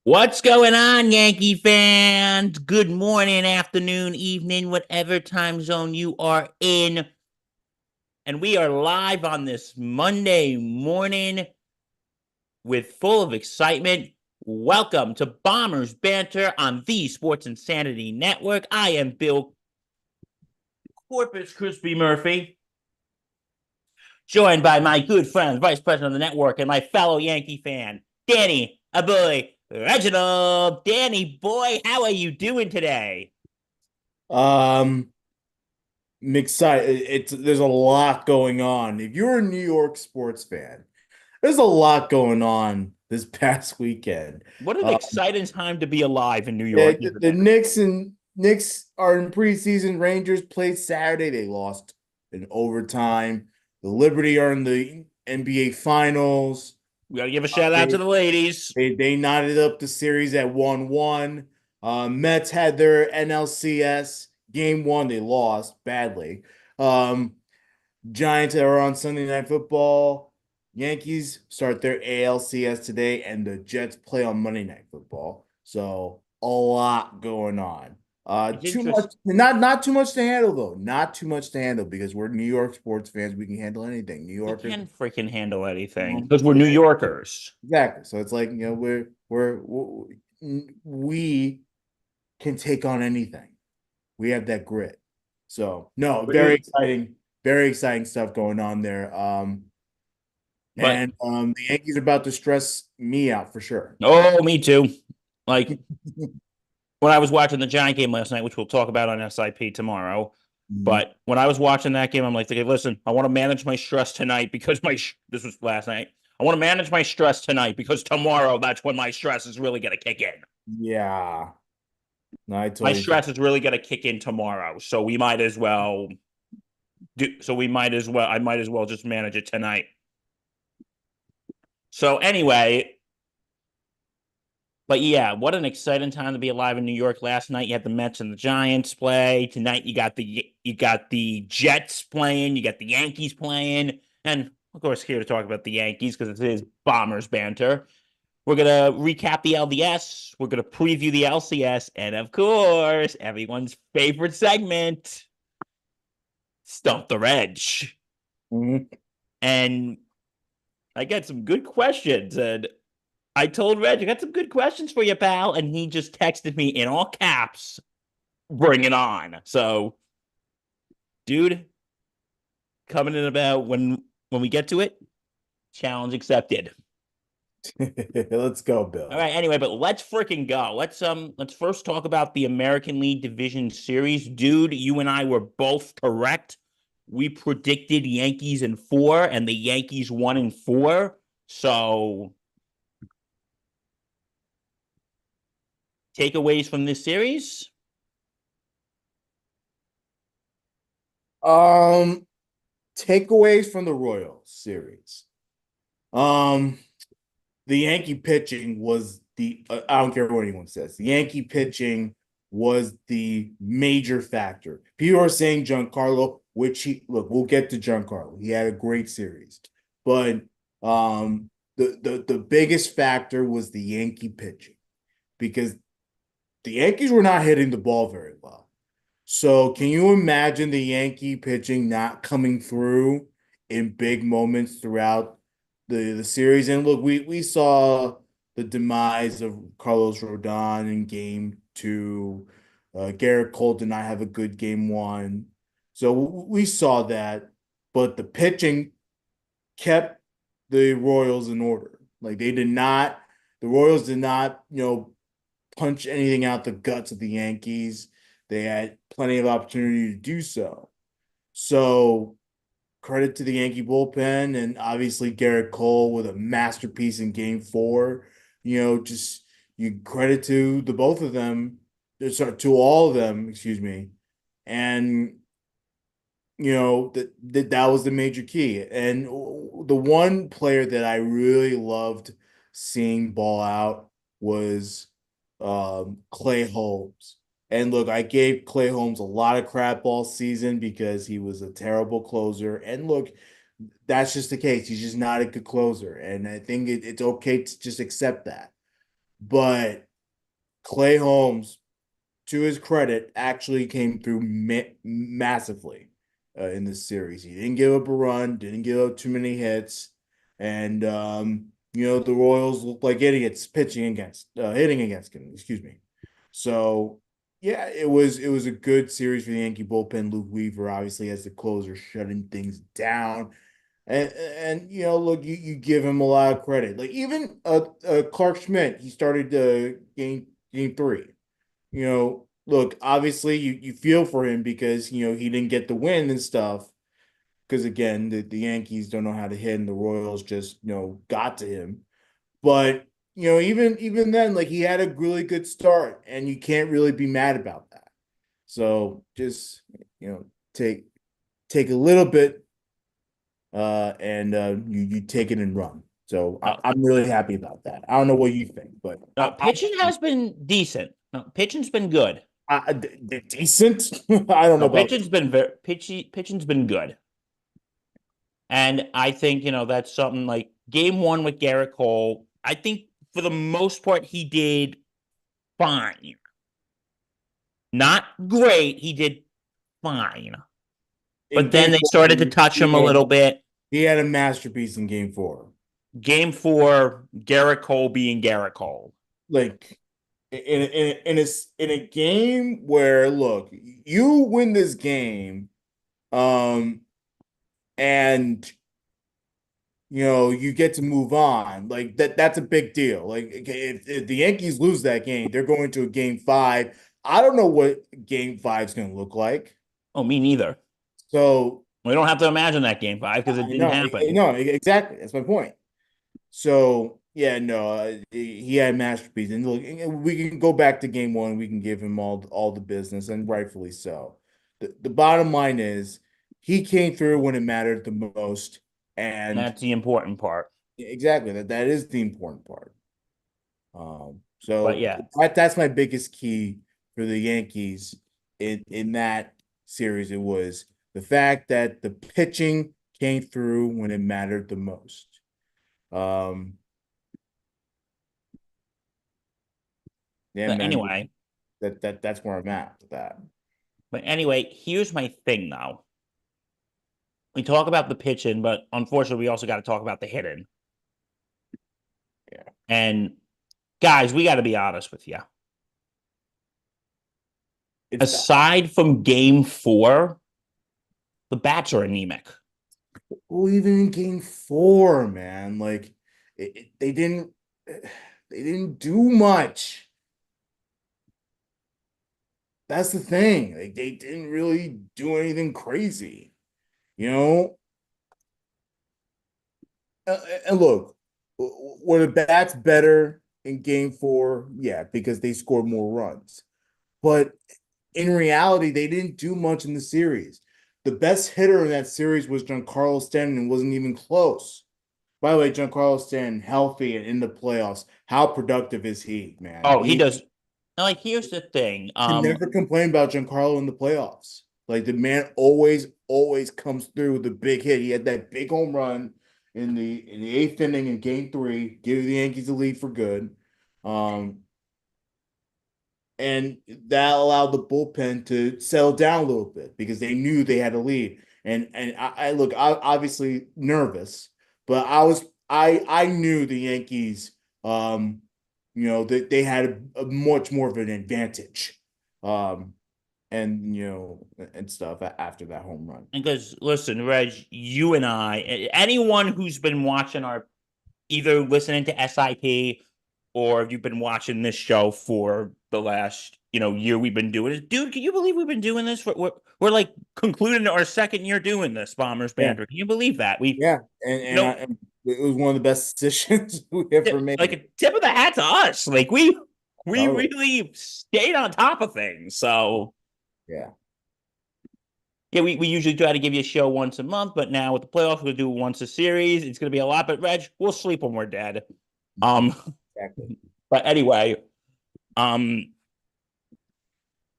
What's going on, Yankee fans? Good morning, afternoon, evening, whatever time zone you are in. And we are live on this Monday morning with full of excitement. Welcome to Bombers Banter on the Sports Insanity Network. I am Bill Corpus Crispy Murphy, joined by my good friend, Vice President of the network, and my fellow Yankee fan, Danny, a boy, Reginald. Danny, boy, how are you doing today? Um, I'm excited. There's a lot going on. If you're a New York sports fan, there's a lot going on this past weekend. What an Uh, exciting time to be alive in New York, the isn't it? Knicks are in preseason. Rangers played Saturday. They lost in overtime. The Liberty are in the NBA Finals. We got to give a shout out to They the ladies. they knotted up the series at 1-1. Mets had their NLCS game one. They lost badly. Um, Giants are on Sunday Night Football. Yankees start their ALCS today, and the Jets play on Monday Night Football. So a lot going on. It's Too much, interesting. not too much to handle though. Not too much to handle because we're New York sports fans. We can handle anything. New We Yorkers. can freaking handle anything because we're New Yorkers. Exactly. So it's like, we can take on anything. We have that grit. So no, very exciting stuff going on there. But, The Yankees are about to stress me out for sure. oh, me too. Like, when I was watching the Giant game last night, which we'll talk about on SIP tomorrow. Mhm. But when I was watching that game, I'm like, okay, listen, I want to manage my stress tonight because this was last night. I want to manage my stress tonight because tomorrow, that's when my stress is really going to kick in. Yeah, no, I My totally feel. stress is really going to kick in tomorrow. So we might as well I might as well just manage it tonight. So anyway, but yeah, what an exciting time to be alive in New York. Last night you had the Mets and the Giants play. Tonight you got the Jets playing, you got the Yankees playing, and of course here to talk about the Yankees because it is Bombers banter. We're gonna recap the LDS, we're gonna preview the LCS, and of course, everyone's favorite segment, Stump the Reg. Mhm. And I got some good questions, and I told Reg, I got some good questions for you, pal. And he just texted me in all caps, bring it on. So, dude, coming in about when we get to it, challenge accepted. Let's go, All Bill. right, anyway, but let's freaking go. Let's first talk about the American League Division Series. Dude, you and I were both correct. We predicted Yankees in four, and the Yankees won in four. So takeaways from this series. Um, Takeaways from the Royals series. Um, the Yankee pitching was I don't care what anyone says. The Yankee pitching was the major factor. People are saying Giancarlo, which we'll get to Giancarlo. He had a great series, but the biggest factor was the Yankee pitching because the Yankees were not hitting the ball very well. So can you imagine the Yankee pitching not coming through in big moments throughout the series? And look, we saw the demise of Carlos Rodon in game two. Garrett Cole did not have a good game one. So we saw that, but the pitching kept the Royals in order. Like the Royals did not, punch anything out the guts of the Yankees. They had plenty of opportunity to do so. So credit to the Yankee bullpen and obviously Garrett Cole with a masterpiece in game four. Just you credit to the both of them, sorry, to all of them, excuse me. And that was the major key. And the one player that I really loved seeing ball out was Clay Holmes. And look, I gave Clay Holmes a lot of crap all season because he was a terrible closer. And look, that's just the case. He's just not a good closer. And I think it's okay to just accept that. but Clay Holmes, to his credit, actually came through massively in this series. He didn't give up a run, didn't give up too many hits, and the Royals looked like idiots hitting against him. Excuse me. So yeah, it was a good series for the Yankee bullpen. Luke Weaver obviously as the closer, shutting things down. And look, you give him a lot of credit. Like even Clark Schmidt, he started game three. Look, obviously you feel for him because he didn't get the win and stuff. Because again, the Yankees don't know how to hit, and the Royals just got to him. But even then, like he had a really good start, and you can't really be mad about that. So just you know take take a little bit, and you take it and run. So Uh, I'm really happy about that. I don't know what you think, but Pitching has been decent. No, pitching's been good. decent. I don't know No, about pitching's been good. And I think, that's something like game one with Garrett Cole. I think for the most part, he did fine. Not great. He did fine. in But then game they four. started to touch him a little bit. He had a masterpiece in game four. Game four, Garrett Cole being Garrett Cole. Like in a game where look, you win this game, um, and you get to move on. Like that's a big deal. Like if the Yankees lose that game, they're going to a game five. I don't know what game five is going to look like. Oh, me neither. So We don't have to imagine that game five because it I didn't know, happen. no, exactly. That's my point. So yeah, no, he had masterpiece, and look, we can go back to game one. We can give him all the business, and rightfully so. The bottom line is he came through when it mattered the most, and That's the important part. exactly that is the important part. But So yeah, that's my biggest key for the Yankees in that series. It was the fact that the pitching came through when it mattered the most. Um, yeah, but man, anyway, that's where I'm at with that. here's my thing now. We talk about the pitching, but unfortunately, we also got to talk about the hitting. Yeah, And guys, we got to be honest with you. it's bad. Aside from game four, the bats are anemic. Well, even in game four, man, like they didn't do much. That's the thing. Like they didn't really do anything crazy, you know. And look, were the bats better in game four? Yeah, because they scored more runs. But in reality, they didn't do much in the series. The best hitter in that series was Giancarlo Stanton and wasn't even close. By the way, Giancarlo Stanton, healthy and in the playoffs. How productive is he, man? Oh, he He does. Like, here's the thing. can never complain about Giancarlo in the playoffs. Like the man always comes through with the big hit. He had that big home run in the eighth inning in game three, give the Yankees the lead for good. Um, and that allowed the bullpen to settle down a little bit because they knew they had a lead. And I look, I obviously nervous, but I knew the Yankees, that they had a much more of an advantage, um, and stuff after that home run. Because listen, Reg, you and I, anyone who's been watching our either listening to SIP or if you've been watching this show for the last year we've been doing it, dude, can you believe we've been doing this for we're like concluding our second year doing this Bombers Yeah, Banter? Can you believe that we yeah, you know and it was one of the best decisions we ever like made. a tip of the hat to us? Like we Totally. really stayed on top of things. So Yeah. yeah, we usually try to give you a show once a month, but now with the playoffs, we'll do once a series. It's going to be a lot, but Reg, we'll sleep when we're dead. Um, Exactly. but anyway, um,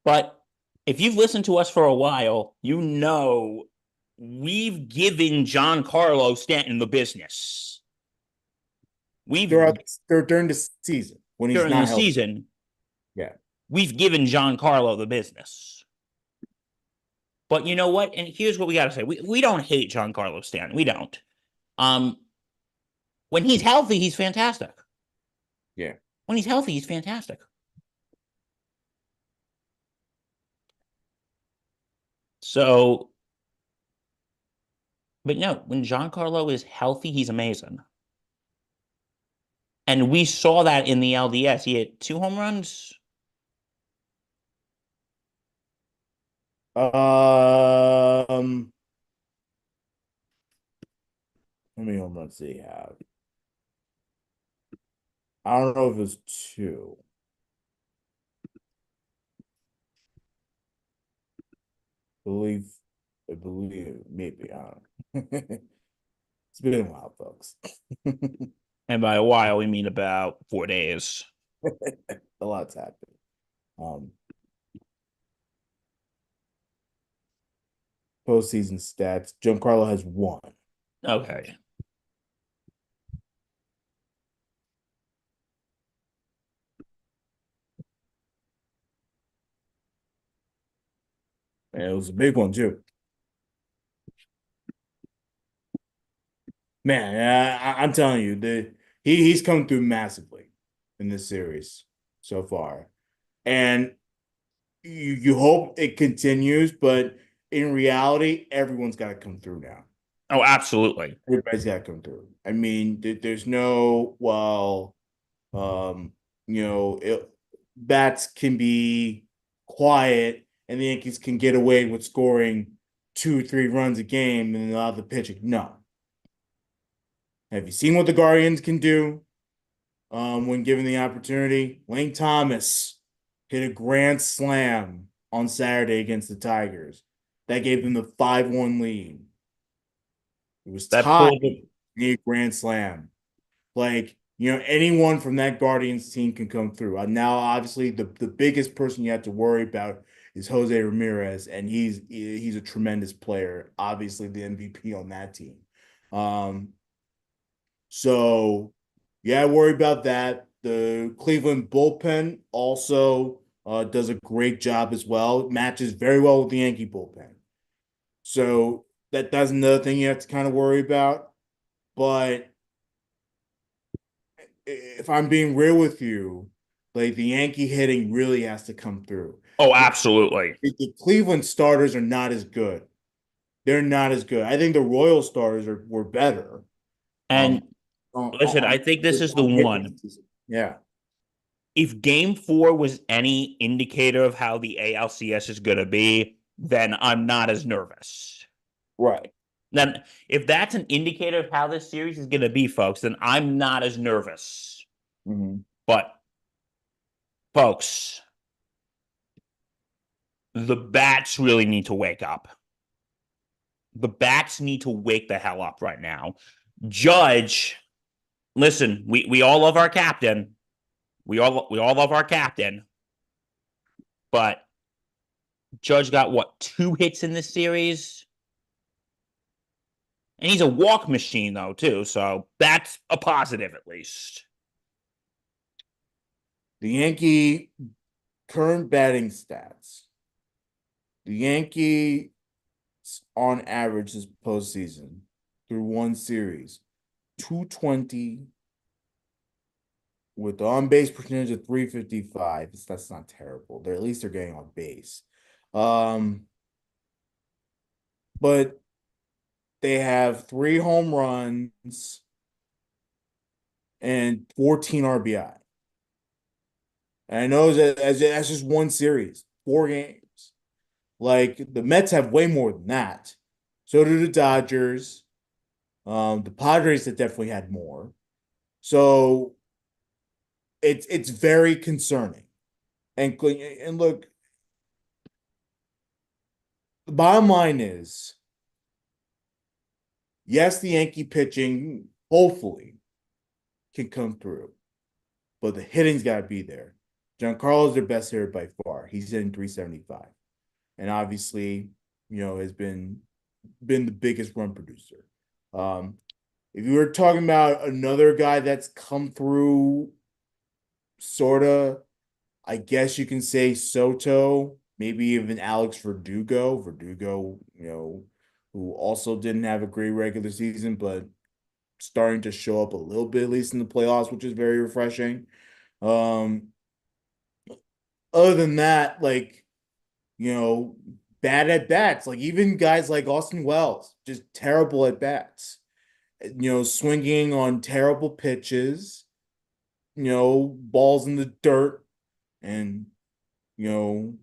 but if you've listened to us for a while, you know we've given Giancarlo Stanton the business. We've Throughout during the season. when he's during the not healthy. season, Yeah. we've given Giancarlo the business. But you know what? And here's what we got to say: we don't hate Giancarlo Stanton. We don't. Um, when he's healthy, he's fantastic. Yeah. When he's healthy, he's fantastic. So, but no, when Giancarlo is healthy, he's amazing. And we saw that in the LDS. He had 2 home runs. Um, how many home runs did he have? I don't know if it was two. believe, I believe maybe. I don't know. It's been a while, folks. And by a while, we mean about 4 days. A lot's happened. Um, Postseason stats. Giancarlo has one. Okay. And it was a big one too. Man, I'm telling you, he's come through massively in this series so far, and you hope it continues, but in reality, everyone's got to come through now. Oh, absolutely. Everybody's got to come through. I mean, there's no um, bats can be quiet, and the Yankees can get away with scoring 2 or 3 runs a game, and allow the pitching. No. Have you seen what the Guardians can do when given the opportunity? Lane Thomas hit a grand slam on Saturday against the Tigers. That gave them the 5-1 lead. It was That tied pulled it. in a grand slam. Like, anyone from that Guardians team can come through. Now, obviously, the biggest person you have to worry about is Jose Ramirez, and he's a tremendous player. Obviously, the MVP on that team. Um, So, yeah, I worry about that. The Cleveland bullpen also does a great job as well. It matches very well with the Yankee bullpen. So that's another thing you have to kind of worry about. But if I'm being real with you, like the Yankee hitting really has to come through. Oh, The, absolutely. the Cleveland starters are not as good. They're not as good. I think the Royal starters were better. Um, And listen, I think this is the on hit one. basis. Yeah. If game 4 was any indicator of how the ALCS is going to be, then I'm not as nervous. Right. Then, if that's an indicator of how this series is going to be, folks, then I'm not as nervous. Mhm. But, folks, the bats really need to wake up. The bats need to wake the hell up right now. Judge, listen, we all love our captain. We all love our captain, but Judge got what, 2 hits in this series? And he's a walk machine, though, too. So that's a positive, at least. The Yankee current batting stats. The Yankees on average this postseason through one series, 220 with the on base percentage of 355. That's not terrible. At least they're getting on base. Um, but they have 3 home runs and 14 RBI. And I know that's just one series, 4 games. Like the Mets have way more than that. So do the Dodgers. The Padres have definitely had more. So it's very concerning. And look, the bottom line is, yes, the Yankee pitching hopefully can come through, but the hitting's got to be there. Giancarlo's their best hitter by far. He's hitting 375, and obviously, has been the biggest run producer. If you were talking about another guy that's come through sorta. I guess you can say Soto, maybe even Alex Verdugo. Verdugo, who also didn't have a great regular season, but starting to show up a little bit, at least in the playoffs, which is very refreshing. Um, Other than that, you know, bad at bats. Like even guys like Austin Wells, just terrible at bats. Swinging on terrible pitches, balls in the dirt, and you know,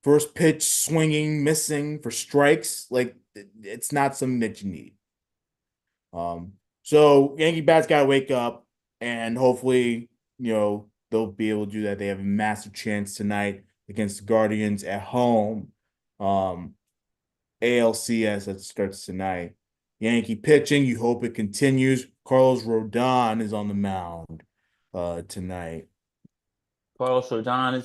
first pitch swinging, missing for strikes. Like it's not something that you need. So Yankee bats gotta wake up, and hopefully, they'll be able to do that. They have a massive chance tonight against the Guardians at home. Um, ALCS that starts tonight. Yankee pitching, you hope it continues. Carlos Rodon is on the mound tonight. Carlos Rodon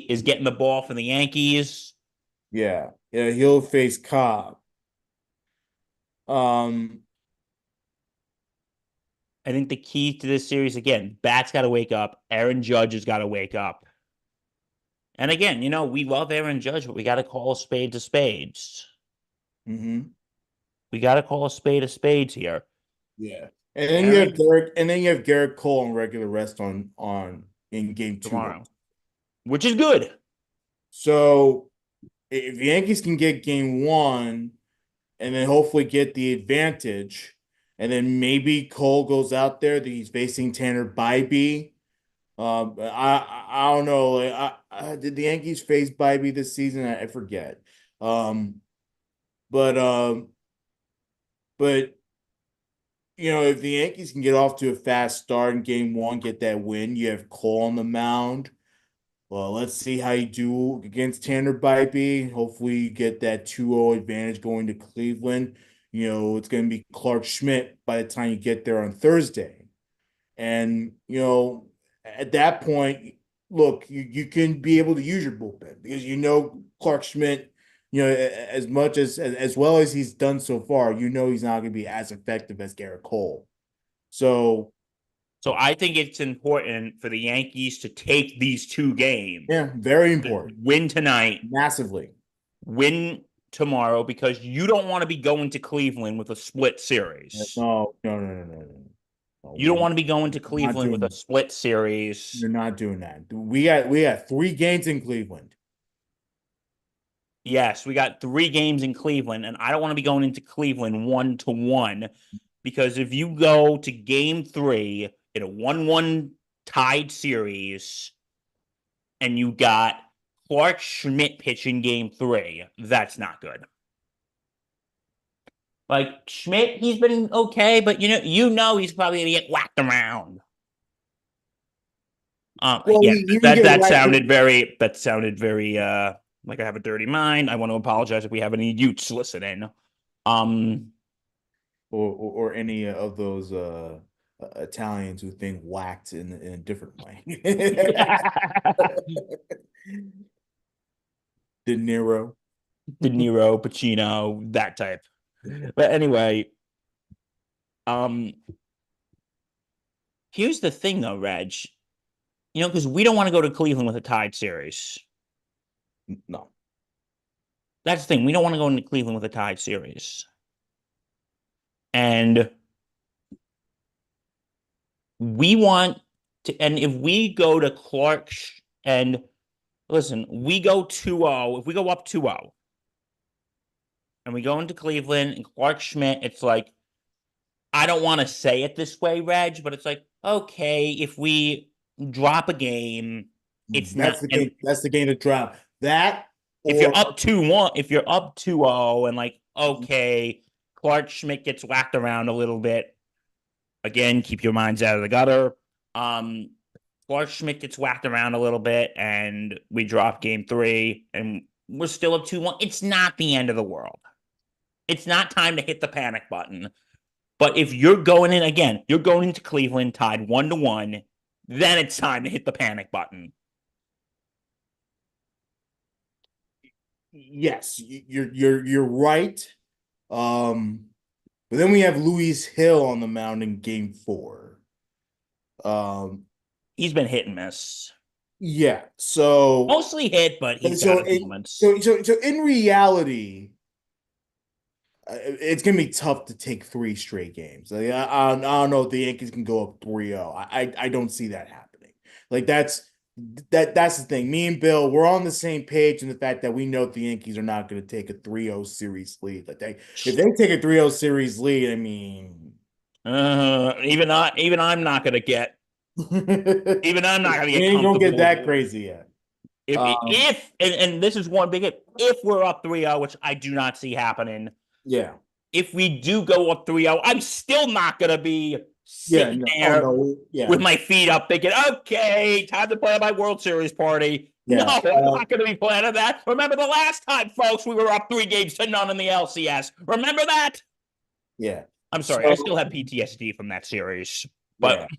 is getting the ball for the Yankees. Yeah. Yeah, he'll face Cobb. Um, I think the key to this series again, bats got to wake up. Aaron Judge has got to wake up. And again, we love Aaron Judge, but we got to call spades a spades. mhm. We got to call a spade spades here. Yeah. Aaron And then you have Garrett Cole on regular rest on in game two. tomorrow, which is good. So if the Yankees can get game one and then hopefully get the advantage, and then maybe Cole goes out there that he's facing Tanner Bybee. I don't know. Like, did the Yankees face Bybee this season? I forget. Um, but um, but if the Yankees can get off to a fast start in game one, get that win, you have Cole on the mound. Well, let's see how you do against Tanner Bybee. Hopefully, you get that 2-0 advantage going to Cleveland. It's going to be Clark Schmidt by the time you get there on Thursday. And, at that point, look, you can be able to use your bullpen because Clark Schmidt, as much as well as he's done so far, he's not going to be as effective as Garrett Cole. So, So I think it's important for the Yankees to take these two games, yeah, very important. win tonight, Massively. win tomorrow, because you don't want to be going to Cleveland with a split series. No, no, no, no, no, no. No, You don't want to be going to not Cleveland with doing a that. split series. You're not doing that. We got 3 games in Cleveland. Yes, we got 3 games in Cleveland, and I don't want to be going into Cleveland 1-1 because if you go to game 3 in a 1-1 tied series and you got Clark Schmidt pitching game 3, that's not good. Like Schmidt, he's been okay, but he's probably gonna get whacked around. Well, Yeah, he didn't that get that whacked, sounded very like I have a dirty mind. I want to apologize if we have any Utes listening. Um, or any of those Italians who think whacked in a different way. De Niro. De Niro, Pacino, that type. But anyway, um, here's the thing though, Reg. Because we don't want to go to Cleveland with a tied series. No. That's the thing. We don't want to go into Cleveland with a tied series. And we want to, and if we go to Clark and listen, we go 2-0, if we go up 2-0 and we go into Cleveland and Clark Schmidt, it's like, I don't want to say it this way, Reg, but it's like, okay, if we drop a game, it's not, That's the game. and That's the game to drop. That if you're or up 2-1, if you're up 2-0 and like, okay, Clark Schmidt gets whacked around a little bit, again, keep your minds out of the gutter. Um, Clark Schmidt gets whacked around a little bit, and we drop game 3, and we're still up 2-1. It's not the end of the world. It's not time to hit the panic button. But if you're going in again, you're going into Cleveland tied 1-1, then it's time to hit the panic button. yes, you're right. But then we have Luis Hill on the mound in game 4. Um, He's been hit and miss. yeah. So Mostly hit, but he's got so his it moments. so in reality, it's gonna be tough to take three straight games. Like, I don't know if the Yankees can go up 3-0. I don't see that happening. Like that's the thing. Me and Bill, we're on the same page in the fact that we know the Yankees are not going to take a 3-0 series lead. Like if they take a 3-0 series lead, I mean, Even I'm not gonna get we even I'm not gonna get ain't gonna get comfortable. that crazy yet. Um, If and this is one big if we're up 3-0, which I do not see happening. yeah, If we do go up 3-0, I'm still not gonna be yeah, sitting no, oh there no, yeah, with my feet up thinking, okay, time to plan my World Series party. No, yeah, I'm not going to be planning that. Remember the last time, folks, we were up 3 games to none in the LCS. Remember that? yeah. I'm sorry, I So still have PTSD from that series. But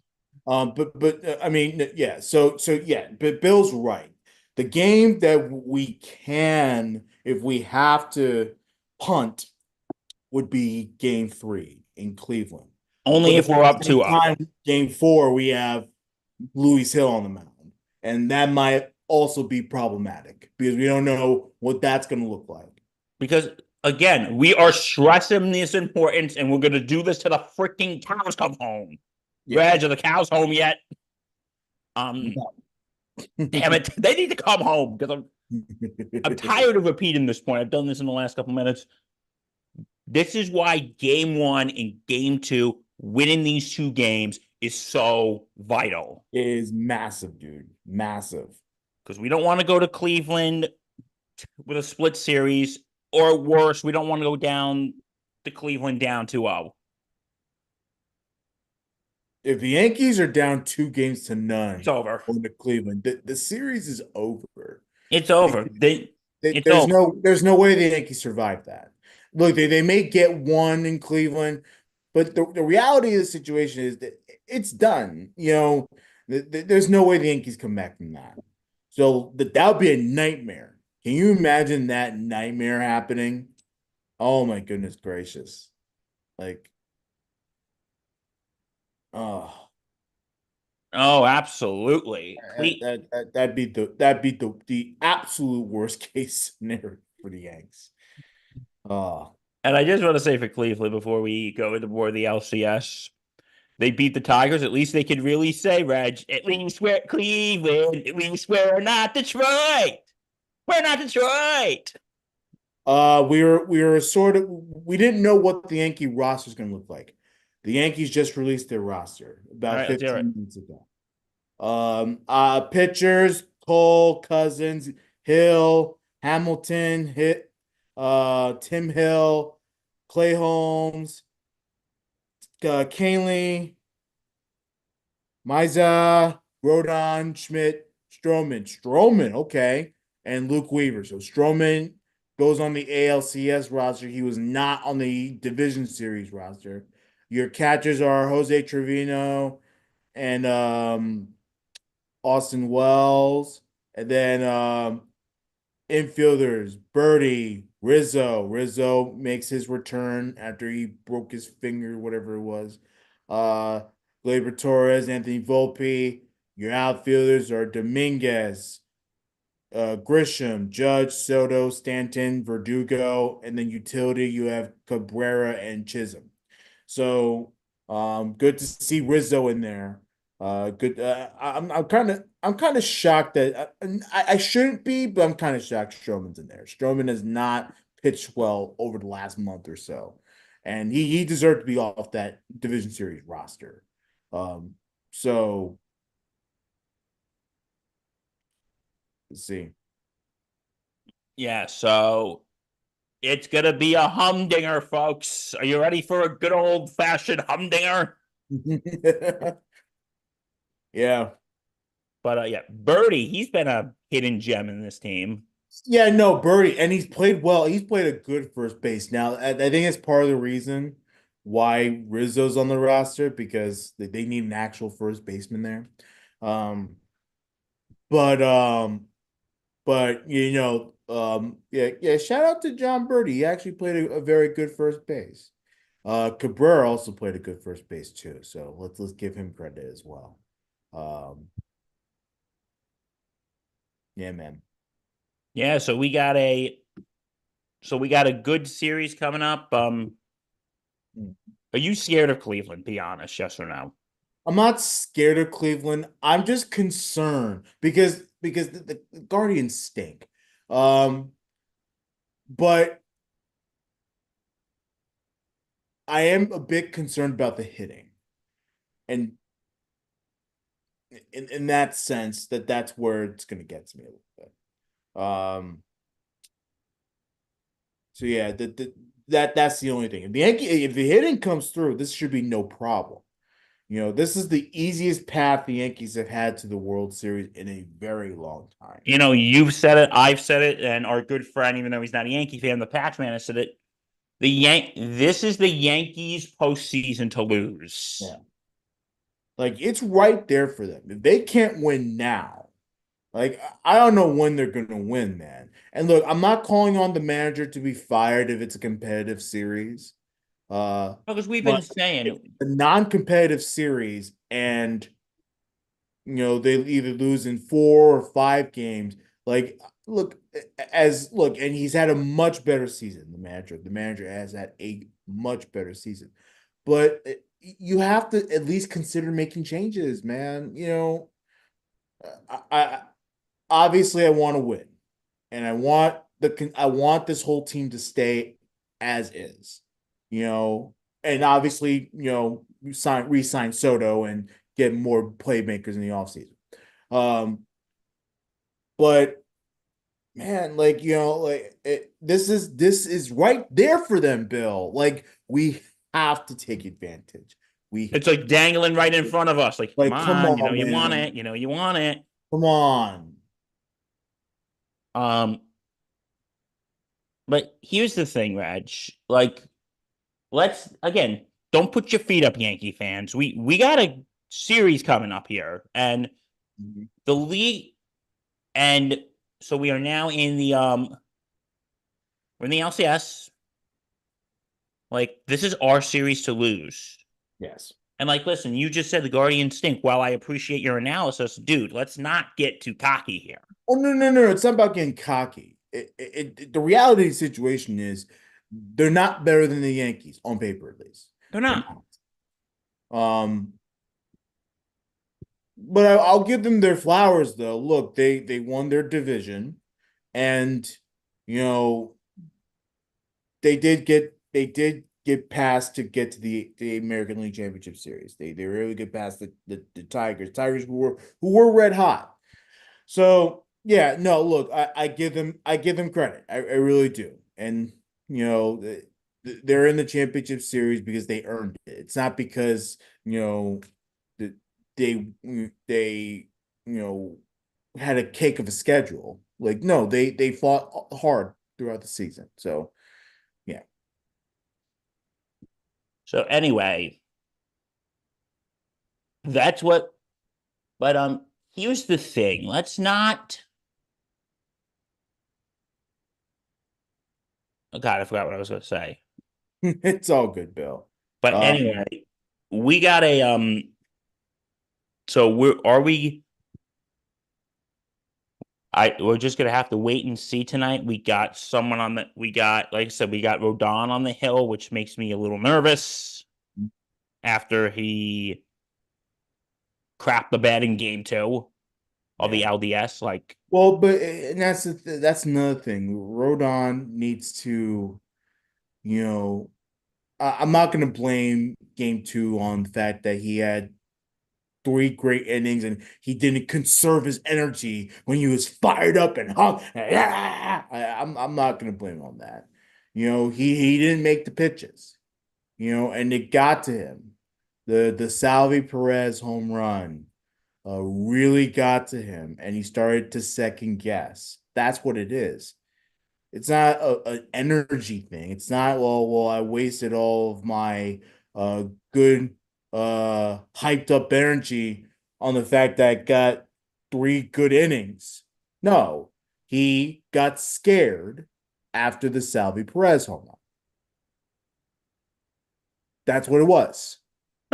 yeah. But I mean, yeah. So yeah. But Bill's right. The game that we can, if we have to punt, would be Game 3 in Cleveland. only But at if the we're up same 2-0. time, Game 4 we have Louis Hill on the mound, and that might also be problematic because we don't know what that's going to look like. Because, again, we are stressing this importance and we're going to do this till the freaking cows come home. Yeah. Reg, are the cows home yet? Um, Damn it. They need to come home because I'm tired of repeating this point. I've done this in the last couple minutes. This is why game one and game two, winning these 2 games is so vital. Is massive, dude. Massive. Because we don't want to go to Cleveland with a split series, or worse, we don't want to go down to Cleveland down 2-0. If the Yankees are down 2 games to none It's over. on the Cleveland, the series is over. It's over. It's There's over. no way the Yankees survive that. Look, they may get one in Cleveland, but the reality of the situation is that it's done. There's no way the Yankees come back from that. So that would be a nightmare. Can you imagine that nightmare happening? Oh my goodness gracious. Like, oh. Oh, absolutely. That'd be the absolute worst case scenario for the Yanks. Oh, And I just want to say for Cleveland before we go into more of the LCS, they beat the Tigers. At least they could really say, Reg, at least we're Cleveland. At least we're not Detroit. We're not Detroit. we didn't know what the Yankee roster is going to look like. The Yankees just released their roster All about right, let's hear it. 15 minutes ago. Pitchers: Cole, Cousins, Hill, Hamilton, Tim Hill, Clay Holmes, Kahnle, Miza, Rodon, Schmidt, Stroman, okay, and Luke Weaver. So Stroman goes on the ALCS roster. He was not on the Division Series roster. Your catchers are Jose Trevino and Austin Wells, and then infielders: Birdie, Rizzo. Rizzo makes his return after he broke his finger, whatever it was. Uh, Gleyber Torres, Anthony Volpe. Your outfielders are Dominguez, Grisham, Judge, Soto, Stanton, Verdugo, and then utility you have Cabrera and Chisholm. So good to see Rizzo in there. Good. I'm kind of shocked that I shouldn't be, but I'm kind of shocked Stroman's in there. Stroman has not pitched well over the last month or so, and he deserved to be off that Division Series roster. So let's see. Yeah, so it's going to be a humdinger, folks. Are you ready for a good old fashioned humdinger? Yeah. But yeah, Birdie, he's been a hidden gem in this team. Yeah, no, Birdie, and he's played well. He's played a good first base. Now, I think it's part of the reason why Rizzo's on the roster because they need an actual first baseman there. Um, but yeah, yeah. Shout out to John Birdie. He actually played a very good first base. Cabrera also played a good first base too. So let's give him credit as well. Um, yeah, man. Yeah, so we got a good series coming up. Are you scared of Cleveland? Be honest, yes or no? I'm not scared of Cleveland. I'm just concerned because the Guardians stink. Um, but I am a bit concerned about the hitting, and in that sense, that's where it's going to get to me a little bit. So yeah, that's the only thing. If the hitting comes through, this should be no problem. This is the easiest path the Yankees have had to the World Series in a very long time. You know, you've said it, I've said it, and our good friend, even though he's not a Yankee fan, the Patchman has said it. This is the Yankees postseason to lose. Yeah. Like it's right there for them. If they can't win now, like I don't know when they're gonna win, man. And look, I'm not calling on the manager to be fired if it's a competitive series. Because we've But been saying, a non-competitive series and they either lose in 4 or 5 games. Like, and he's had a much better season. The manager has had a much better season, but you have to at least consider making changes, man. I obviously I want to win, and I want this whole team to stay as is, you know, and obviously re-sign Soto and get more playmakers in the offseason. But man, like this is right there for them, Bill. Like we have to take advantage. We it's like dangling right in front of us. Like, come come on, on, you want man, it, you want it. come on. Um, but here's the thing, Reg. Like, let's again, don't put your feet up, Yankee fans. We got a series coming up here, and Mhm. the league, and so we are now in the we're in the LCS. Like, this is our series to lose. Yes. And like, listen, you just said the Guardians stink. While I appreciate your analysis, dude, let's not get too cocky here. Oh no, no, no! It's not about getting cocky. The reality of the situation is they're not better than the Yankees on paper, at least. They're They're not. not. But I'll give them their flowers though. Look, they won their division, and you know they did get past to get to the American League Championship Series. They really get past the Tigers. Tigers who were red hot. So yeah, no, look, I give them credit. I really do. And they're in the championship series because they earned it. It's not because that they had a cake of a schedule. Like no, they fought hard throughout the season. So yeah. So anyway, that's what. But here's the thing. Let's not. Oh God, I forgot what I was going to say. It's all good, Bill. But Um, anyway, we got a So we? We're just gonna have to wait and see tonight. We got someone on the. We got, like I said, we got Rodon on the hill, which makes me a little nervous after he crapped the bed in game 2 of yeah. the LDS. Like, Well, but and that's another thing. Rodon needs to, you know, I'm not going to blame game 2 on the fact that he had 3 great innings and he didn't conserve his energy when he was fired up and hung. I'm not going to blame him on that. He didn't make the pitches. And it got to him. The Salvi Perez home run really got to him, and he started to second guess. That's what it is. It's not an energy thing. It's not, well, I wasted all of my good hyped up energy on the fact that I got 3 good innings. No, he got scared after the Salvi Perez home run. That's what it was.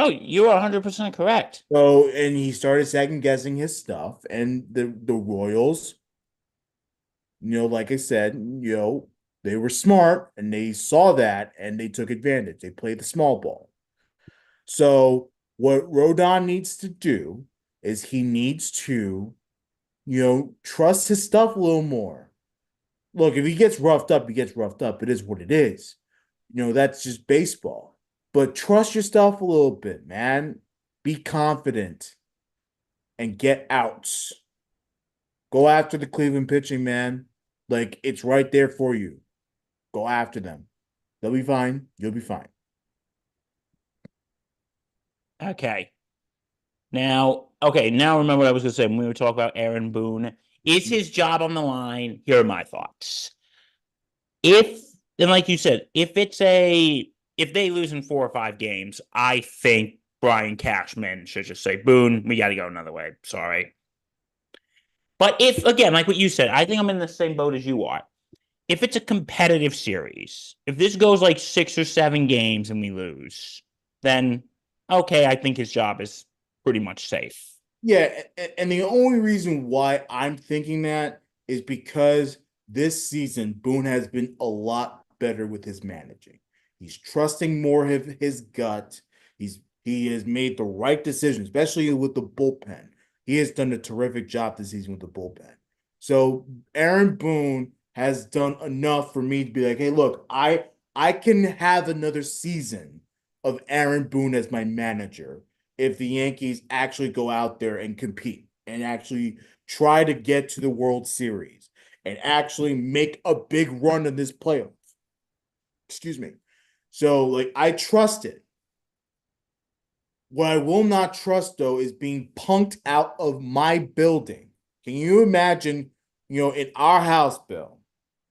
No, you are 100% correct. So, and he started second guessing his stuff, and the Royals, like I said, they were smart and they saw that and they took advantage. They played the small ball. So, what Rodon needs to do is he needs to, trust his stuff a little more. Look, if he gets roughed up, he gets roughed up. It is what it is. That's just baseball. But trust your stuff a little bit, man. Be confident and get outs. Go after the Cleveland pitching, man. Like it's right there for you. Go after them. They'll be fine. You'll be fine. Okay. Now remember what I was going to say when we were talking about Aaron Boone. Is his job on the line? Here are my thoughts. If, and like you said, if they lose in 4 or 5 games, I think Brian Cashman should just say, Boone, we got to go another way. Sorry. But if, again, like what you said, I think I'm in the same boat as you are. If it's a competitive series, if this goes like 6 or 7 games and we lose, then okay, I think his job is pretty much safe. Yeah, and the only reason why I'm thinking that is because this season Boone has been a lot better with his managing. He's trusting more of his gut. He has made the right decision, especially with the bullpen. He has done a terrific job this season with the bullpen. So Aaron Boone has done enough for me to be like, hey, look, I can have another season of Aaron Boone as my manager if the Yankees actually go out there and compete and actually try to get to the World Series and actually make a big run in this playoff. Excuse me. So, like, I trust it. What I will not trust, though, is being punked out of my building. Can you imagine, in our house, Bill,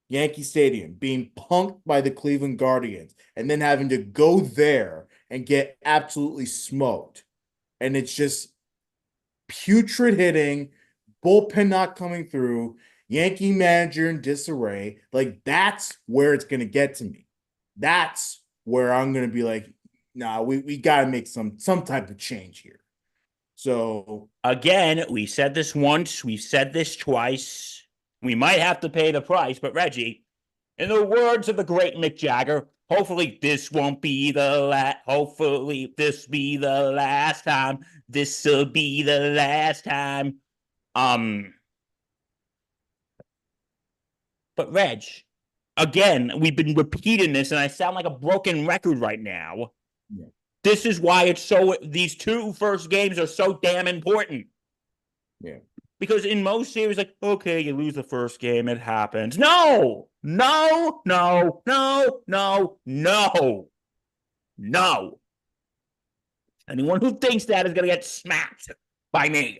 Yankee Stadium, being punked by the Cleveland Guardians and then having to go there and get absolutely smoked? And it's just putrid hitting, bullpen not coming through, Yankee manager in disarray. Like that's where it's gonna get to me. That's where I'm gonna be like, nah, we gotta make some type of change here. So Again, we said this once, we've said this twice. We might have to pay the price, but Reggie, in the words of the great Mick Jagger, hopefully this won't be the last. Hopefully this be the last time. This'll be the last time. Um, but Reg, again, we've been repeating this, and I sound like a broken record right now. yeah, This is why it's so. These two first games are so damn important. yeah. Because in most series, like, okay, you lose the first game, it happens. No, no, no, no, no, no, no. Anyone who thinks that is going to get smacked by me.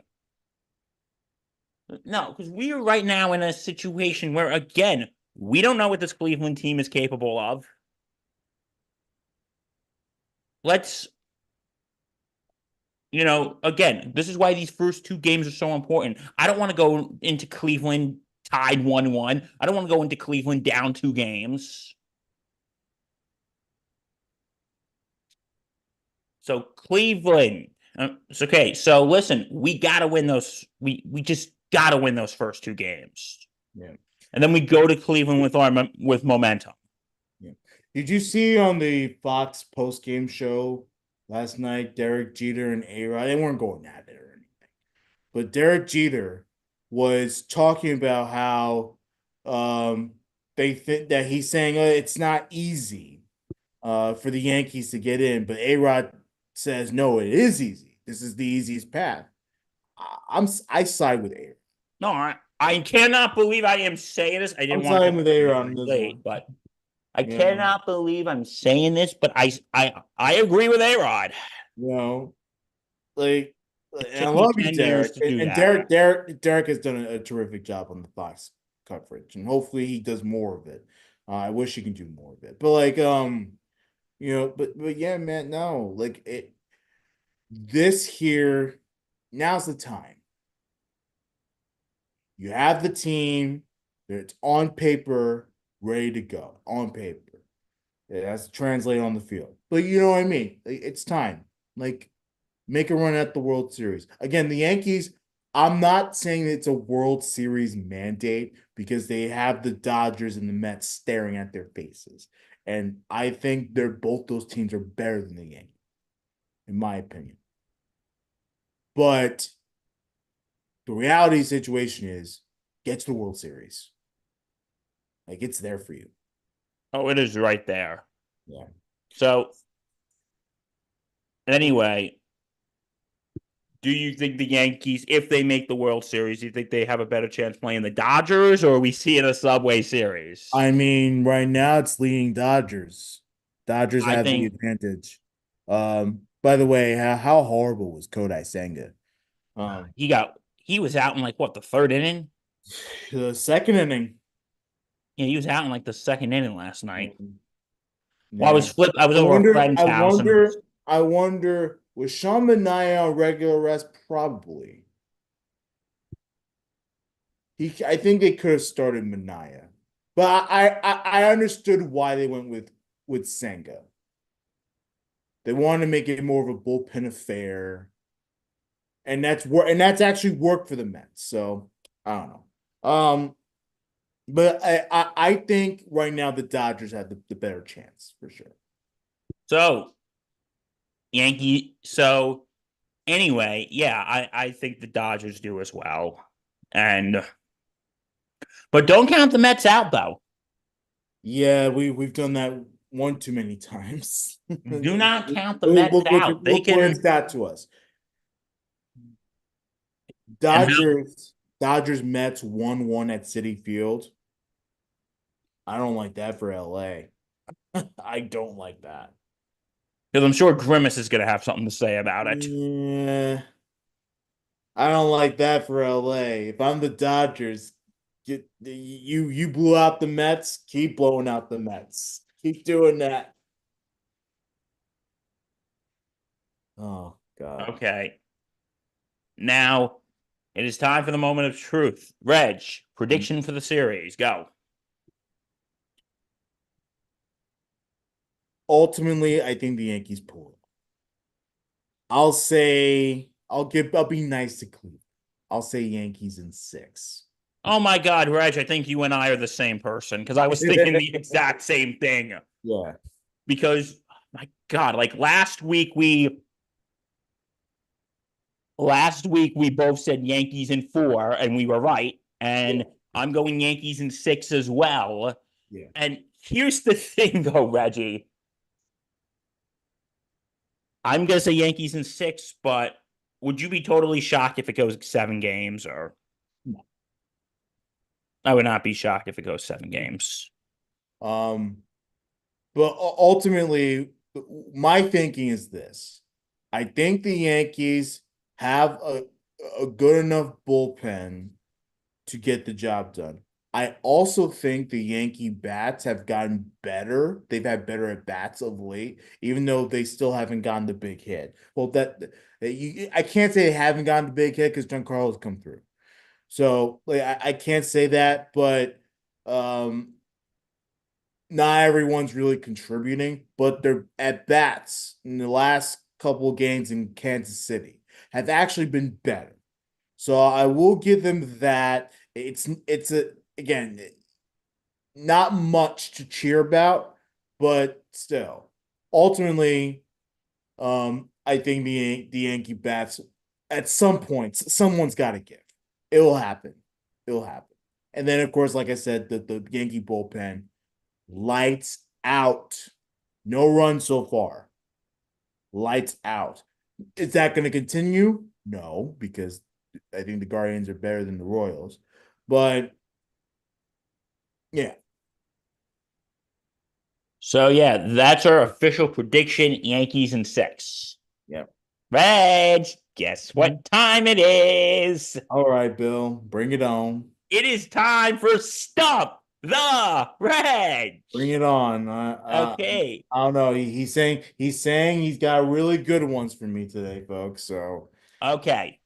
No, because we are right now in a situation where, again, we don't know what this Cleveland team is capable of. Let's, again, this is why these first 2 games are so important. I don't want to go into Cleveland tied 1-1. I don't want to go into Cleveland down 2 games. So Cleveland. It's okay. So listen, we gotta win those. We just gotta win those first 2 games, Yeah. and then we go to Cleveland with momentum. Yeah. Did you see on the Fox post game show last night, Derek Jeter and A-Rod? They weren't going at it or anything, but Derek Jeter was talking about how they think that he's saying it's not easy for the Yankees to get in, but A-Rod says no, it is easy. This is the easiest path. I side with A-Rod. No, I cannot believe I am saying this. I I'm didn't want to siding come with on A-Rod very on this late, one. but I You know, cannot believe I'm saying this. But I agree with A Rod. you know, like, It and I took me love you, 10 years Derek. to do And that. Derek has done a terrific job on the Fox coverage, and hopefully he does more of it. I wish he can do more of it, but like, but yeah, man, no, like this here, now's the time. You have the team, it's on paper, ready to go. On paper. It has to translate on the field. But you know what I mean? It's time. Like, make a run at the World Series. Again, the Yankees, I'm not saying it's a World Series mandate because they have the Dodgers and the Mets staring at their faces. And I think they're both those teams are better than the Yankees, in my opinion. But the reality situation is get to the World Series. Like it's there for you. Oh, it is right there. Yeah. So anyway, do you think the Yankees, if they make the World Series, do you think they have a better chance playing the Dodgers, or are we seeing a Subway Series? I mean, right now it's leading Dodgers. Dodgers I have the think advantage. By the way, how horrible was Kodai Senga? Um, he was out in like what, the third inning? the second inning. Yeah, he was out in like the second inning last night. Well, Yeah. I was over a friend's I house and wonder, I wonder, was Sean Manaea on regular rest? Probably. I think they could have started Manaea. But I understood why they went with Senga. They wanted to make it more of a bullpen affair. And that's actually worked for the Mets. So I don't know. But I think right now the Dodgers have the better chance for sure. so Yankee. So anyway, yeah, I think the Dodgers do as well. And but don't count the Mets out though. Yeah, we've done that one too many times. Do not count the look, Mets look, look, out. They look where it's can got to us. and how Dodgers Mets 1-1 at City Field. I don't like that for LA. I don't like that. because I'm sure Grimace is going to have something to say about it. Yeah, I don't like that for LA. If I'm the Dodgers, you blew out the Mets, keep blowing out the Mets. Keep doing that. Oh God. Okay, now it is time for the moment of truth. Reg, prediction for the series. Go. Ultimately, I think the Yankees pull it. I'll be nice to Cleveland. I'll say Yankees in six. Oh my God, Reg, I think you and I are the same person because I was thinking the exact same thing. Yeah. Because my God, like last week we both said Yankees in four, and we were right. Yeah. And I'm going Yankees in six as well. Yeah. And here's the thing, though, Reggie. I'm gonna say Yankees in six, but would you be totally shocked if it goes 7 games? Or I would not be shocked if it goes 7 games. Um, but ultimately, my thinking is this. I think the Yankees have a good enough bullpen to get the job done. I also think the Yankee bats have gotten better. They've had better at bats of late, even though they still haven't gotten the big hit. Well, I can't say they haven't gotten the big hit because Giancarlo's come through. So like I can't say that, but um, not everyone's really contributing. But their at bats in the last couple of games in Kansas City have actually been better. So I will give them that. It's a again not much to cheer about, but still, ultimately, I think the Yankee bats at some points someone's got to give. It will happen. It will happen. And then of course, like I said, the Yankee bullpen lights out. No run so far. Lights out. Is that going to continue? No, because I think the Guardians are better than the Royals. But yeah, So yeah, that's our official prediction. Yankees in six. yeah. Reg, guess Mhm. what time it is? All right, Bill, bring it on. It is time for Stop the Reg. Bring it on. Okay. I don't know. He's saying he's got really good ones for me today, folks. So Okay.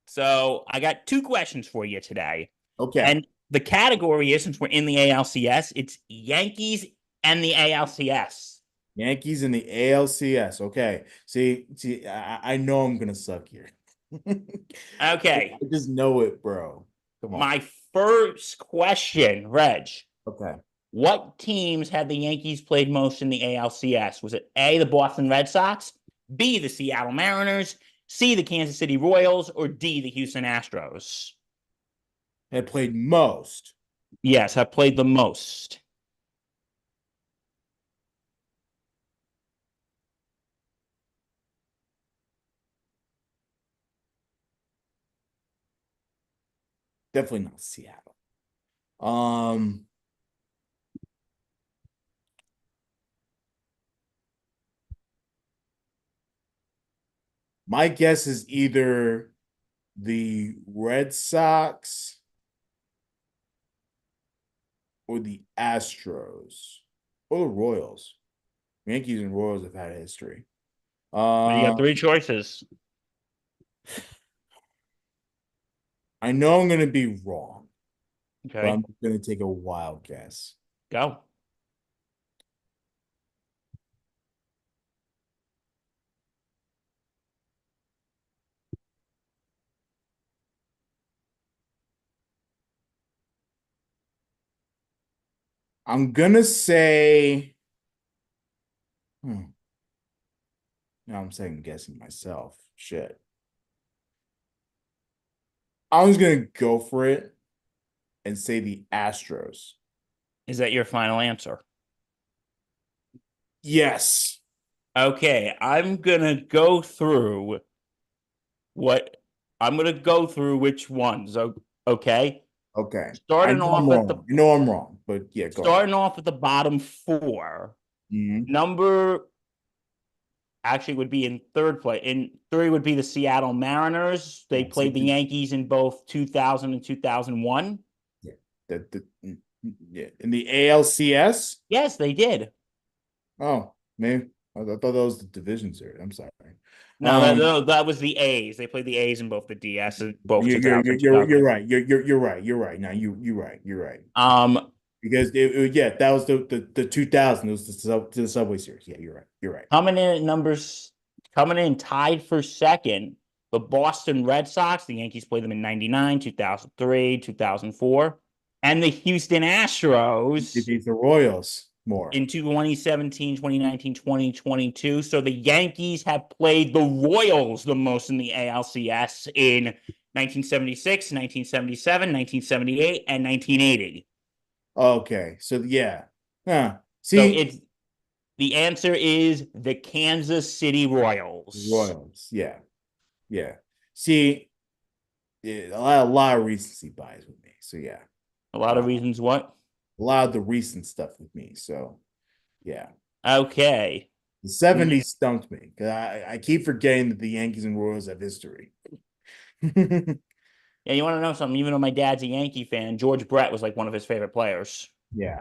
So I got 2 questions for you today. okay, And the category is, since we're in the ALCS, it's Yankees and the ALCS. Yankees in the ALCS. Okay. See, I know I'm gonna suck here. I Okay. just know it, bro. Come on. My first question, Reg. Okay. What teams had the Yankees played most in the ALCS? Was it A, the Boston Red Sox, B, the Seattle Mariners, C, the Kansas City Royals, or D, the Houston Astros? Had played most. Yes, have played the most. Definitely not Seattle. Um, my guess is either the Red Sox or the Astros or the Royals. Yankees and Royals have had a history. You got Uh, three choices. I know I'm gonna be wrong, but Okay, I'm gonna take a wild guess. go. I'm gonna say, now I'm second guessing myself. Shit. I was gonna go for it and say the Astros. Is that your final answer? Yes. Okay, what I'm gonna go through which ones. Okay. Okay. I Starting know I'm off at the wrong. I know I'm wrong, but yeah, go ahead. starting off at the bottom four. Mhm. Number actually would be in third place. In three would be the Seattle Mariners. They Yeah, see, played the Yankees in both 2000 and 2001. yeah, yeah. In the ALCS. Yes, they did. Oh, maybe I thought that was the division series. I'm sorry. No, Um, that was the A's. They played the A's in both the DS in both you're 2000 you're and you're, you're 2001. right. You're right. You're right. Now you're right. You're right. Um, Because yeah, that was the 2000. It was the Subway Series. Yeah, you're right. You're right. coming in tied for second, the Boston Red Sox. The Yankees played them in 99, 2003, 2004, and the Houston It Astros beats the Royals more. in 2017, 2019, 2022. So the Yankees have played the Royals the most in the ALCS in 1976, 1977, 1978, and 1980. Okay, so yeah, huh. So See, it's the answer is the Kansas City Royals. Royals. Yeah, yeah. See, yeah, a lot of recency bias with me. So yeah, A lot of uh, reasons what? a lot of the recent stuff with me. So yeah, Okay. the '70s stumped me because I keep forgetting that the Yankees and Royals have history. Yeah, you want to know something? Even though my dad's a Yankee fan, George Brett was like one of his favorite players. Yeah.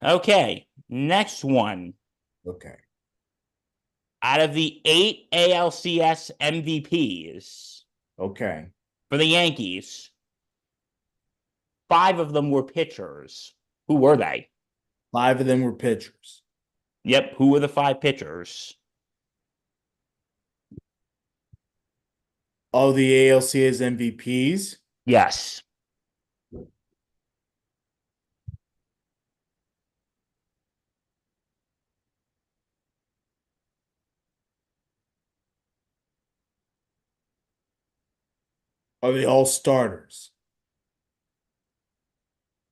Okay. Next one. Okay. Out of the eight ALCS MVPs Okay. for the Yankees, five of them were pitchers. Who were they? Five of them were pitchers. Yep. Who were the five pitchers? All the ALCS MVPs. Yes. Are they all starters?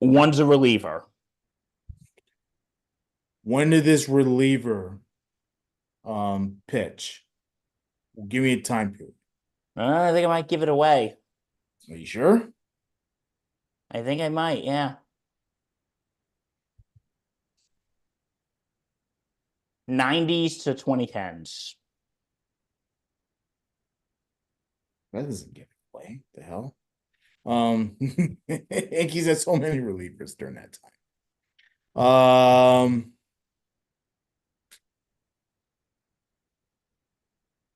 One's a reliever. When did this reliever pitch? Well, give me a time period. I think I might give it away. Are you sure? I think I might. Yeah. 90s to 2010s. That doesn't give it away. The hell? Um, Yankees had so many relievers during that time.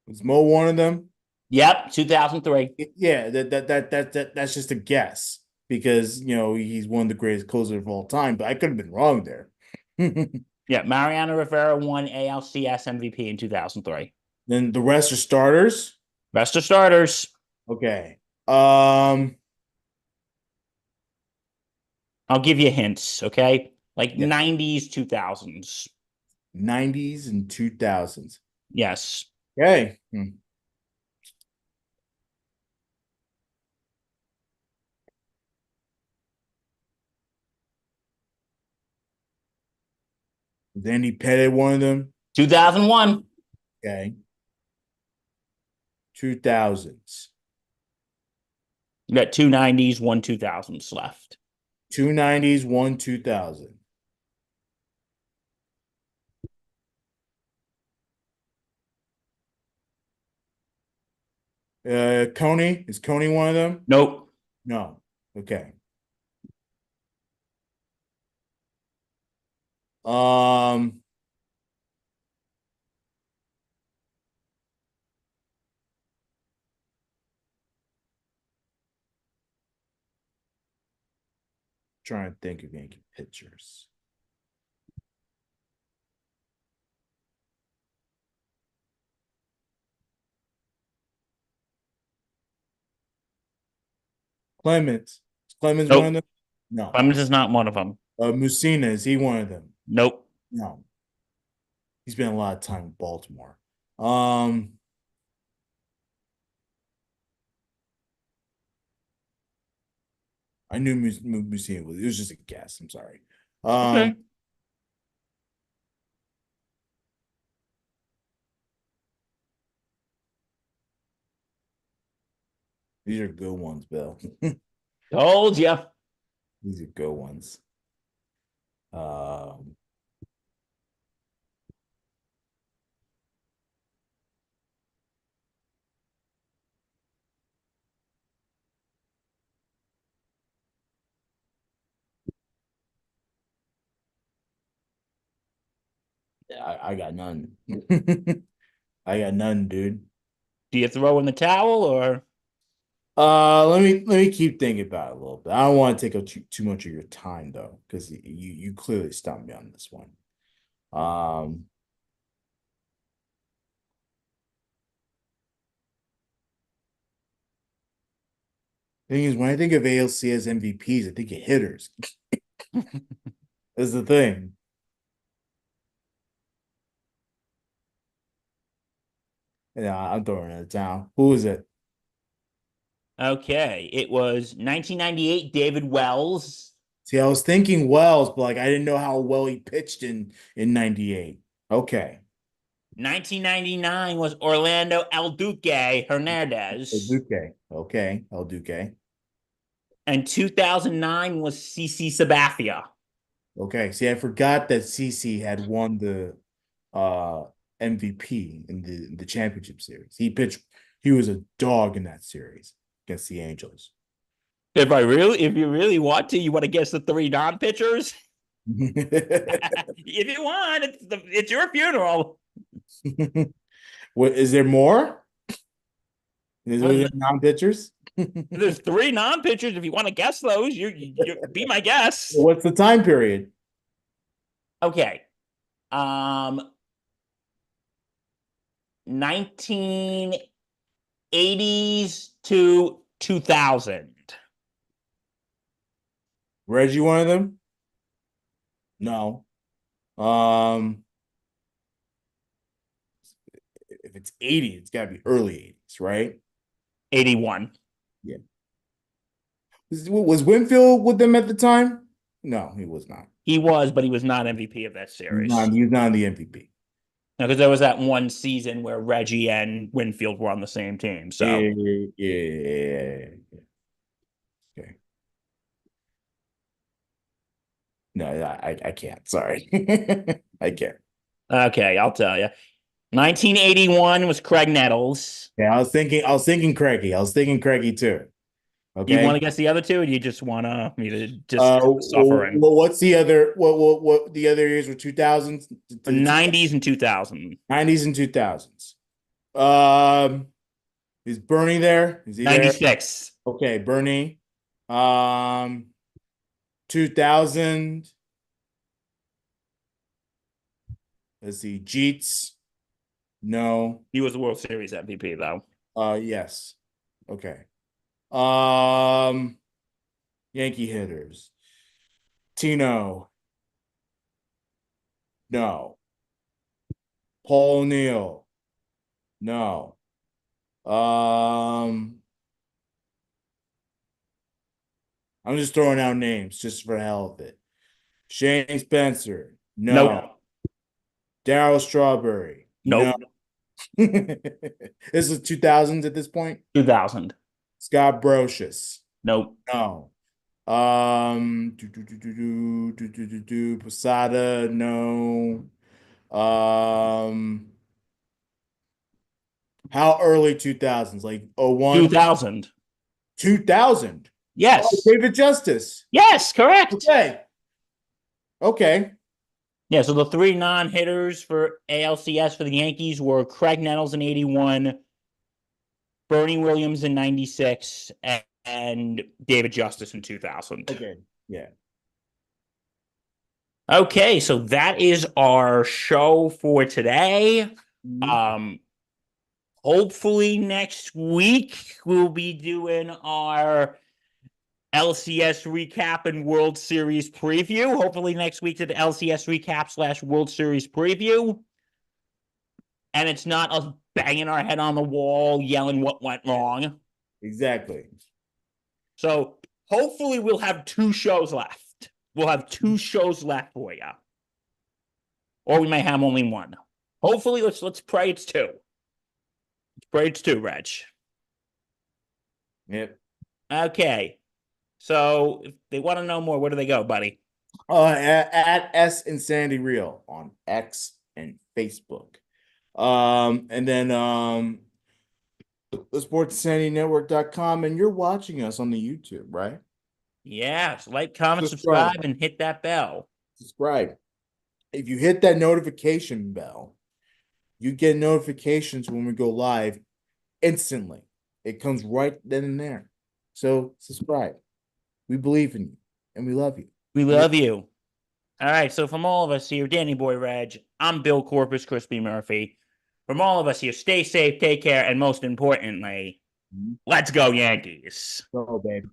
Was Mo one of them? Yep. 2003. Yeah, that's just a guess because he's one of the greatest closers of all time. But I could have been wrong there. Yeah, Mariano Rivera won ALCS MVP in 2003. Then the rest are starters. Rest of starters. Okay. Um, I'll give you hints, okay? Like yeah, 90s, 2000s. 90s and 2000s. Yes. Okay. Is Andy Pettit one of them? 2001. Okay. 2000s. You got two 90s, one 2000s left. Two 90s, one 2000. Coney. Is Coney one of them? Nope. No. Okay. Um, Trying to think of Yankee pitchers. Clemens. Is Clemens one of Nope. them? No. Clemens is not one of them. Musina, is he one of them? Nope. No. He spent a lot of time in Baltimore. Um, I knew Musina was. It was just a guess. I'm sorry. Okay. These are good ones, Bill. Told you. These are good ones. Um, I got none. I got none, dude. Do you throw in the towel or? Let me keep thinking about it a little bit. I don't want to take up too much of your time though, because you clearly stumped me on this one. Um, Thing is, when I think of ALC as MVPs, I think of hitters. That's the thing. Yeah, I'm throwing it down. Who is it? Okay. It was 1998, David Wells. See, I was thinking Wells, but like I didn't know how well he pitched in '98. Okay. 1999 was Orlando El Duque El Hernandez. Duque. Okay. El Duque. And 2009 was CC Sabathia. Okay. See, I forgot that CC had won the MVP in the championship series. He was a dog in that series against the Angels. If you really want to, you want to guess the three non-pitchers? If you want, it's your funeral. What is there more? Was Um, there non-pitchers? there's three non-pitchers. If you want to guess those, you be my guess. What's the time period? Okay. Um, 1980s to 2000. Reggie, one of them? No. Um, if it's 80, it's got to be early 80s, right? 81. Yeah. Was Winfield with them at the time? No, he was not. He was, but he was not MVP of that series. He's not the MVP. Because there was that one season where Reggie and Winfield were on the same team. So, Yeah, yeah. Okay. No, I can't. Sorry. I can't. okay, I'll tell you. 1981 was Craig Nettles. Yeah, I was thinking Craigie. I was thinking Craigie too. Do you want to Okay. guess the other two, or do you just want to me to just suffering? What's the other what the other years were 2000s to the 90s and 2000. 90s and 2000s. Um, is Bernie there? Is he there? 96. Okay, Bernie. Um, 2000. Let's see. Jeets. No. He was the World Series MVP though. Yes. Okay. Um, Yankee hitters. Tino. No. Paul O'Neill. No. Um, I'm just throwing out names just for the hell of it. Shane Spencer. No. Nope. Darryl Strawberry. No. Nope. This is 2000s at this point. 2000. Scott Brocious. Nope. No. Posada. No. Um, how early 2000s? Like 01, 2000. 2000. Oh, Yes. David Justice. Yes, correct. Okay. Okay. Yeah, so the three non-hitters for ALCS for the Yankees were Craig Nettles in 81, Bernie Williams in 96, and David Justice in 2000. Okay. Yeah. Okay, so that is our show for today. Mhm. Um, hopefully next week we'll be doing our LCS recap and World Series preview. Hopefully next week to the LCS recap / World Series preview. And it's not us banging our head on the wall, yelling what went wrong. Exactly. So hopefully we'll have two shows left. We'll have two shows left for you. Or we may have only one. Hopefully, let's pray it's two. Let's pray it's two, Reg. Yep. Okay. So if they want to know more, where do they go, buddy? At S Insanity Real on X and Facebook. And then the sportsinsanitynetwork.com, and you're watching us on the YouTube, right? Yes. Like, comment, subscribe, and hit that bell. Subscribe. If you hit that notification bell, you get notifications when we go live instantly. It comes right then and there. So subscribe. We believe in you and we love you. We love you. All right. So from all of us here, Danny Boy Reg, I'm Bill Corpus Crispy Murphy. From all of us here, stay safe, take care, and most importantly, let's go Yankees. Go, babe.